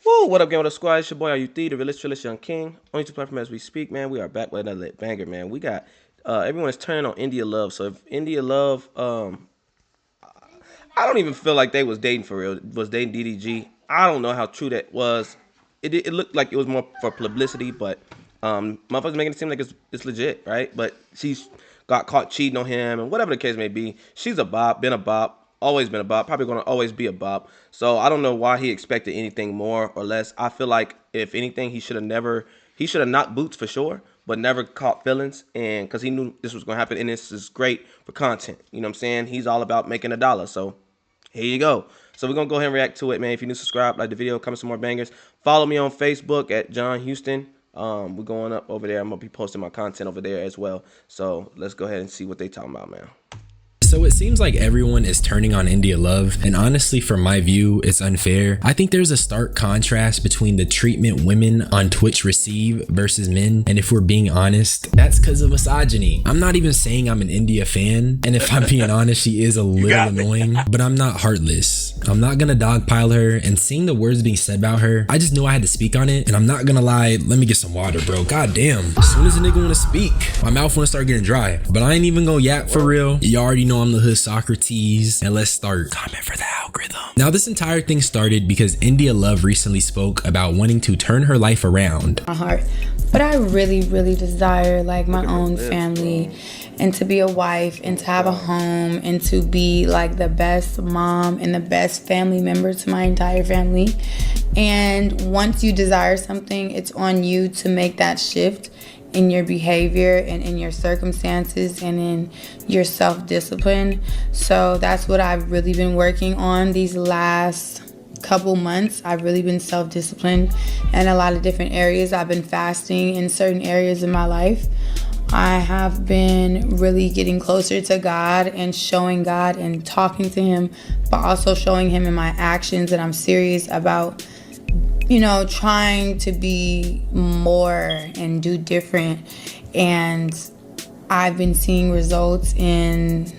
Woo, what up, game with the squad? It's your boy, Are You The realest young king. On YouTube platform as we speak, man. We are back with another banger, man. We got everyone's turning on India Love. So if India Love, I don't even feel like they was dating for real. Was dating DDG. I don't know how true that was. It looked like it was more for publicity, but motherfuckers making it seem like it's legit, right? But she's got caught cheating on him and whatever the case may be. She's a bop, been a bop. Always been a bop, probably gonna always be a bop. So I don't know why he expected anything more or less. I feel like if anything, he should have knocked boots for sure, but never caught feelings. And because he knew this was gonna happen, and this is great for content. You know what I'm saying? He's all about making a dollar. So here you go. So we're gonna go ahead and react to it, man. If you're new, subscribe, like the video, comment some more bangers. Follow me on Facebook at John Houston. We're going up over there. I'm gonna be posting my content over there as well. So let's go ahead and see what they talking about, man. So it seems like everyone is turning on India Love, and honestly, from my view, it's unfair. I think there's a stark contrast between the treatment women on Twitch receive versus men, and if we're being honest, that's because of misogyny. I'm not even saying I'm an India fan, and if I'm being honest, she is a little annoying, but I'm not heartless. I'm not gonna dogpile her, and seeing the words being said about her, I just knew I had to speak on it, and I'm not gonna lie, let me get some water, bro. God damn. As soon as a nigga wanna speak, my mouth wanna start getting dry, but I ain't even gonna yap for real. You already know I'm the hood Socrates, and let's start. Comment for the algorithm. Now, this entire thing started because India Love recently spoke about wanting to turn her life around. My heart, but I really desire like my own family, and to be a wife, and to have a home, and to be like the best mom and the best family member to my entire family. And once you desire something, it's on you to make that shift in your behavior and in your circumstances and in your self-discipline. So that's what I've really been working on these last couple months. I've really been self-disciplined in a lot of different areas. I've been fasting in certain areas of my life. I have been really getting closer to God and showing God and talking to him, but also showing him in my actions that I'm serious about, you know, trying to be more and do different. And I've been seeing results in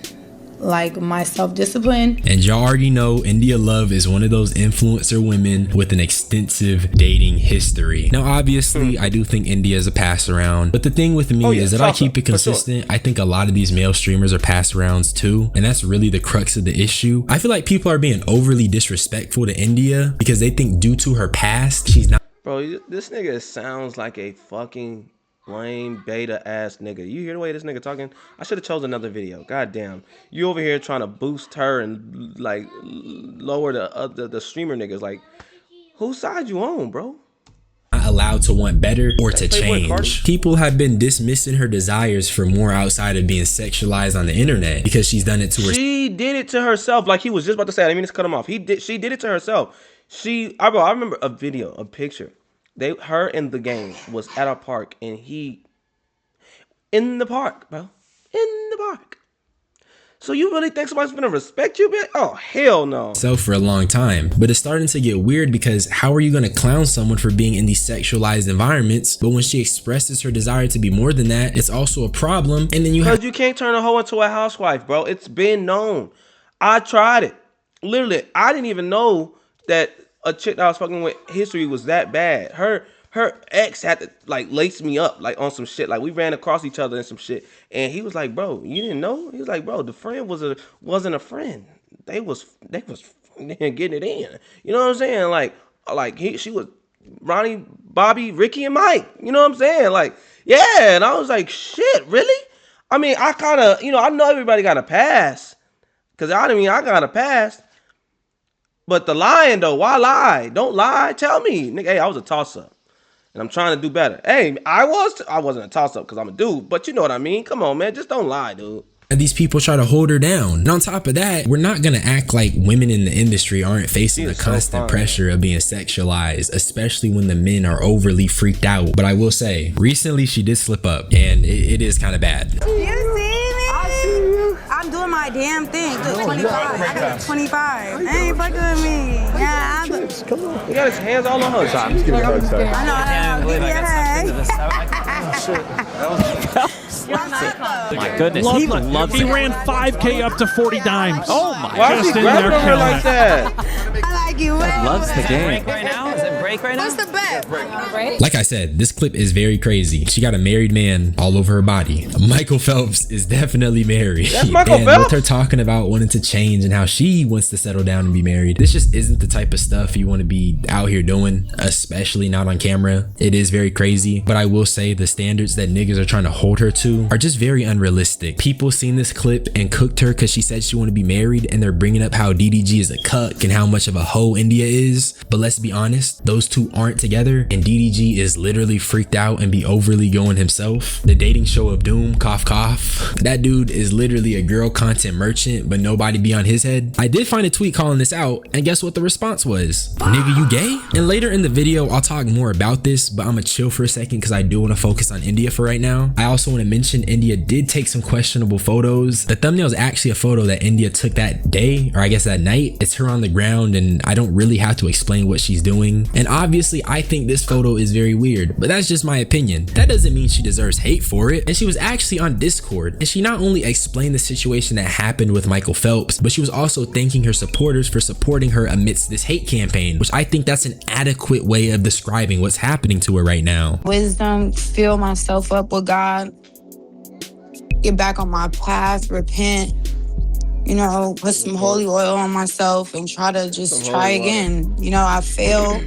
like my self-discipline. And y'all already know India Love is one of those influencer women with an extensive dating history. Now, obviously, I do think India is a pass around, but the thing with me is that I keep it consistent. I think a lot of these male streamers are pass arounds too, and that's really the crux of the issue. I feel like people are being overly disrespectful to India because they think due to her past, she's not. Bro, this nigga sounds like a fucking lame beta ass nigga. You hear the way this nigga talking? I should have chose another video. God damn. You over here trying to boost her and like lower the streamer niggas. Like, whose side you on, bro? Not allowed to want better or to change. People have been dismissing her desires for more outside of being sexualized on the internet because she's done it to herself. She did it to herself. Like he was just about to say, I didn't mean to cut him off. She did it to herself. I remember a video, a picture. Her in the game was at a park, and he in the park, bro, in the park. So you really think somebody's gonna respect you, bitch? Oh, hell no. For a long time, but it's starting to get weird because how are you gonna clown someone for being in these sexualized environments, but when she expresses her desire to be more than that, it's also a problem. And then you can't turn a hoe into a housewife, bro. It's been known. I tried it. Literally, I didn't even know that a chick that I was fucking with history was that bad. Her ex had to like lace me up like on some shit. Like we ran across each other and some shit. And he was like, bro, you didn't know? He was like, bro, the friend wasn't a friend. They was getting it in. You know what I'm saying? Like she was Ronnie, Bobby, Ricky, and Mike. You know what I'm saying? Like, yeah. And I was like, shit, really? I mean, I kind of, you know, I know everybody got a pass. Cause I got a pass. But the lying though, why lie? Don't lie. Tell me, nigga. Hey, I was a toss-up, and I'm trying to do better. Hey, I wasn't a toss-up because I'm a dude, but you know what I mean. Come on, man. Just don't lie, dude. These people try to hold her down. And on top of that, we're not gonna act like women in the industry aren't facing the constant pressure of being sexualized, especially when the men are overly freaked out. But I will say, recently she did slip up, and it is kind of bad. You see me? I see you. I'm doing my damn thing. Look, 25. I got 25. Ain't fucking with me. Yeah, come on. He got his hands all on her. I'm just giving her a hug. I know. Give me a hug. My goodness, he loves it. He ran 5K up to 40 dimes. Oh my! Why is he grabbing her like that? I like you. Loves the game. Right now? Is it break? break right now? What's the bet? Like I said, this clip is very crazy. She got a married man all over her body. Michael Phelps is definitely married. That's Michael and Phelps? with her talking about wanting to change and how she wants to settle down and be married, this just isn't the type of stuff you want to be out here doing, especially not on camera. It is very crazy, but I will say the standards that niggas are trying to hold her to are just very unrealistic. People seen this clip and cooked her because she said she wanted to be married, and they're bringing up how DDG is a cuck and how much of a hoe India is. But let's be honest, those two aren't together, and DDG is literally freaked out and be overly going himself. The dating show of doom, cough cough. That dude is literally a girl content merchant, but nobody be on his head. I did find a tweet calling this out, and guess what the response was? Nigga, you gay? And later in the video, I'll talk more about this, but I'm gonna chill for a second because I do want to focus on India for right now. I also want to mention India did take some questionable photos. The thumbnail is actually a photo that India took that day, or I guess that night. It's her on the ground, and I don't really have to explain what she's doing. And obviously, I think this photo is very weird, but that's just my opinion. That doesn't mean she deserves hate for it. And she was actually on Discord, and she not only explained the situation that happened with Michael Phelps, but she was also thanking her supporters for supporting her amidst this hate campaign, which I think that's an adequate way of describing what's happening to her right now. Wisdom, fill myself up with God, get back on my path, repent, you know, put some holy oil on myself and try to just try again. You know, I failed.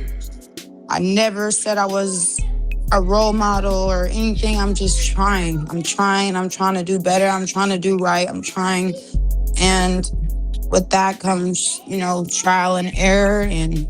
I never said I was a role model or anything. I'm just trying. I'm trying to do better. I'm trying to do right. I'm trying. And with that comes, you know, trial and error. And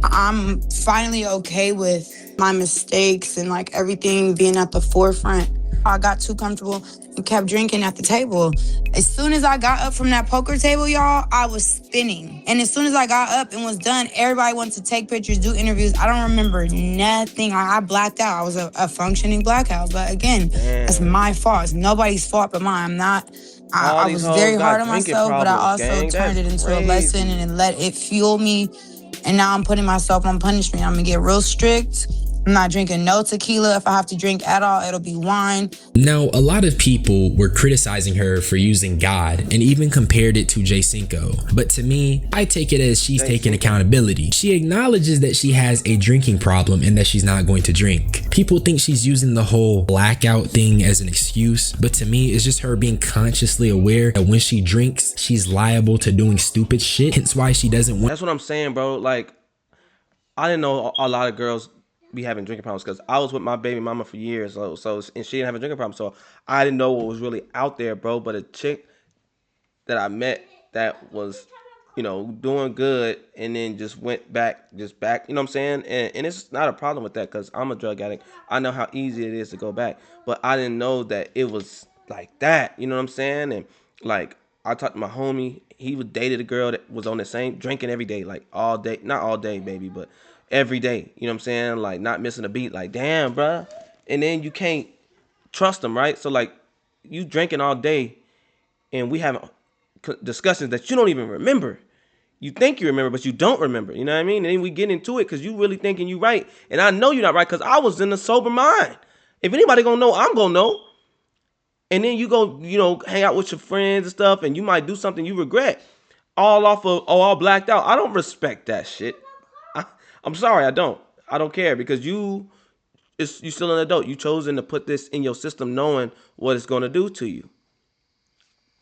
I'm finally okay with my mistakes and like everything being at the forefront. I got too comfortable and kept drinking at the table. As soon as I got up from that poker table, y'all, I was spinning. And as soon as I got up and was done, everybody wanted to take pictures, do interviews. I don't remember nothing. I blacked out. I was a functioning blackout. But again, that's my fault. It's nobody's fault but mine. I'm not. I was very hard on myself, but I also turned it into a lesson and let it fuel me. And now I'm putting myself on punishment. I'm gonna get real strict. I'm not drinking no tequila. If I have to drink at all, it'll be wine. Now, a lot of people were criticizing her for using God and even compared it to Jay Cinco. But to me, I take it as she's taking accountability. She acknowledges that she has a drinking problem and that she's not going to drink. People think she's using the whole blackout thing as an excuse, but to me, it's just her being consciously aware that when she drinks, she's liable to doing stupid shit. Hence why she doesn't want. That's what I'm saying, bro. Like, I didn't know a lot of girls be having drinking problems because I was with my baby mama for years, so and she didn't have a drinking problem, so I didn't know what was really out there, bro. But a chick that I met that was, you know, doing good and then just went back, you know what I'm saying? And it's not a problem with that because I'm a drug addict. I know how easy it is to go back, but I didn't know that it was like that, you know what I'm saying? And like, I talked to my homie, he was dated a girl that was on the same, drinking every day, like all day, not all day, baby, but every day, you know what I'm saying? Like, not missing a beat, like, damn, bruh. And then you can't trust them, right? So, like, you drinking all day, and we having discussions that you don't even remember. You think you remember, but you don't remember, you know what I mean? And then we get into it because you really thinking you right. And I know you're not right because I was in a sober mind. If anybody gonna know, I'm gonna know. And then you go, you know, hang out with your friends and stuff, and you might do something you regret. All off of, all blacked out. I don't respect that shit. I'm sorry, I don't care because you still an adult. You chosen to put this in your system knowing what it's going to do to you.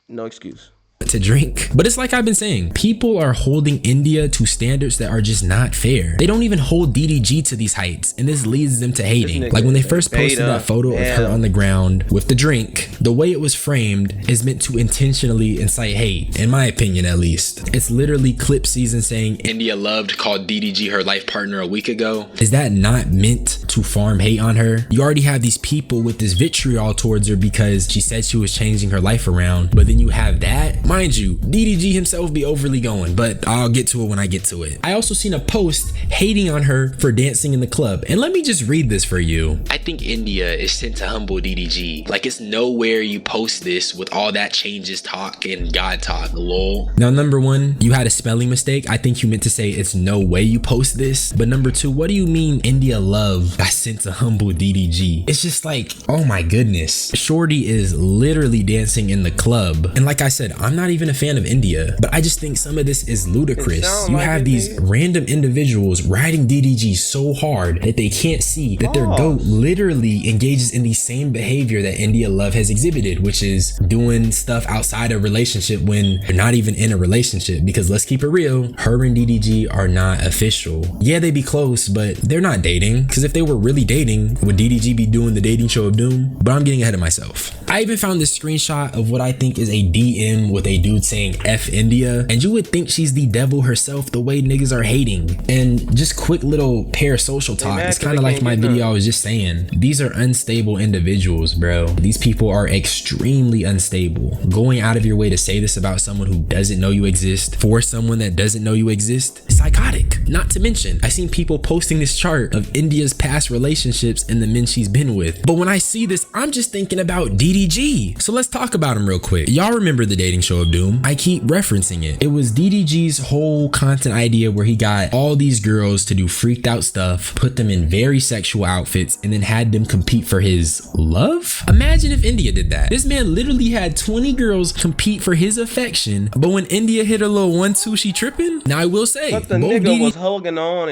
No excuse. To drink. But it's like I've been saying, people are holding India to standards that are just not fair. They don't even hold DDG to these heights, and this leads them to hating. Like when they first posted that photo of her on the ground with the drink, the way it was framed is meant to intentionally incite hate, in my opinion at least. It's literally clip season saying India loved called DDG her life partner a week ago. Is that not meant to farm hate on her? You already have these people with this vitriol towards her because she said she was changing her life around, but then you have that. Mind you, DDG himself be overly going, but I'll get to it when I get to it. I also seen a post hating on her for dancing in the club, and let me just read this for you. I think India is sent to humble DDG. Like, it's nowhere you post this with all that changes talk and God talk, lol. Now, number one, you had a spelling mistake. I think you meant to say it's no way you post this. But number two, what do you mean India love got sent to humble DDG? It's just like, oh my goodness. Shorty is literally dancing in the club. And like I said, I'm not not even a fan of India, but I just think some of this is ludicrous. You have these random individuals riding DDG so hard that they can't see that their GOAT literally engages in the same behavior that India Love has exhibited, which is doing stuff outside a relationship when they're not even in a relationship. Because let's keep it real, her and DDG are not official. Yeah, they be close, but they're not dating. Because if they were really dating, would DDG be doing the dating show of doom? But I'm getting ahead of myself. I even found this screenshot of what I think is a DM with a dude saying F India, and you would think she's the devil herself the way niggas are hating. And just quick little parasocial talk, it's kind of like my video I was just saying. These are unstable individuals, bro. These people are extremely unstable. Going out of your way to say this about someone who doesn't know you exist for someone that doesn't know you exist is psychotic. Not to mention, I seen people posting this chart of India's past relationships and the men she's been with. But when I see this, I'm just thinking about DDG. So let's talk about him real quick. Y'all remember the dating show of doom? I keep referencing it. It was DDG's whole content idea where he got all these girls to do freaked out stuff, put them in very sexual outfits, and then had them compete for his love. Imagine if India did that. This man literally had 20 girls compete for his affection, but when India hit her little 1-2, she tripping. Now I will say, but the nigga was holding on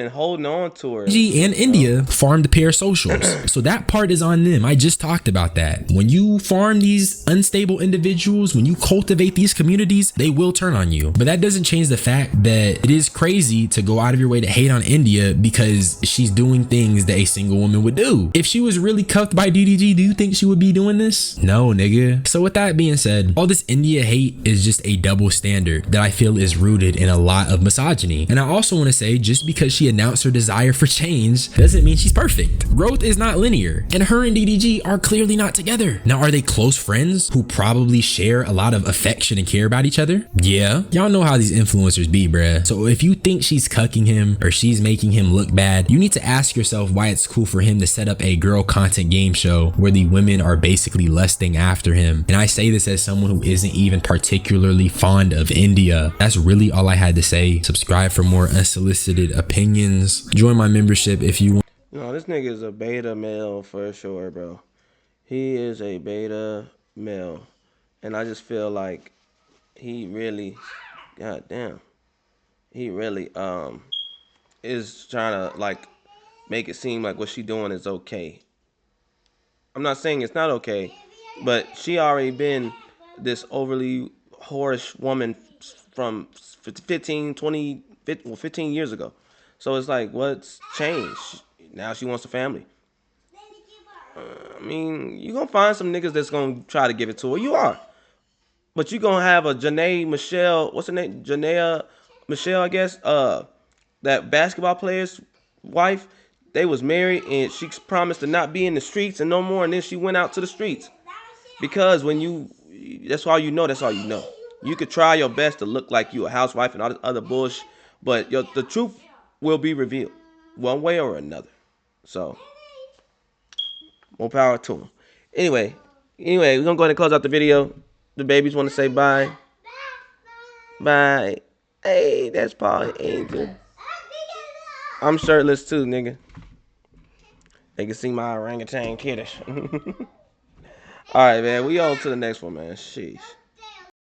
to her. DDG and India farmed parasocials, so that part is on them. I just talked about that. When you farm these unstable individuals, when you cultivate these communities, they will turn on you. But that doesn't change the fact that it is crazy to go out of your way to hate on India because she's doing things that a single woman would do. If she was really cuffed by DDG, do you think she would be doing this? No, nigga. So with that being said, all this India hate is just a double standard that I feel is rooted in a lot of misogyny. And I also want to say, just because she announced her desire for change doesn't mean she's perfect. Growth is not linear, and her and DDG are clearly not together. Now, are they close friends who probably share a lot of affection and care about each other? Yeah. Y'all know how these influencers be, bruh. So if you think she's cucking him or she's making him look bad, you need to ask yourself why it's cool for him to set up a girl content game show where the women are basically lusting after him. And I say this as someone who isn't even particularly fond of India. That's really all I had to say. Subscribe for more unsolicited opinions. Join my membership if you want. No, this nigga is a beta male for sure, bro. He is a beta male. And I just feel like he really, goddamn, he really is trying to like make it seem like what she doing is okay. I'm not saying it's not okay, but she already been this overly whorish woman from 15 years ago. So it's like, what's changed? Now she wants a family. I mean, you gonna find some niggas that's gonna try to give it to her. You are. But you gonna have a Janae Michelle, what's her name? Janaea Michelle, I guess. That basketball player's wife. They was married and she promised to not be in the streets and no more. And then she went out to the streets. Because when that's all you know, that's all you know. You could try your best to look like you a housewife and all this other bullshit, but the truth will be revealed one way or another. So, more power to them. Anyway, we're gonna go ahead and close out the video. The babies want to say bye. Bye. Hey, that's Paul Angel. I'm shirtless too, nigga. They can see my orangutan kiddish. All right, man. We on to the next one, man. Sheesh.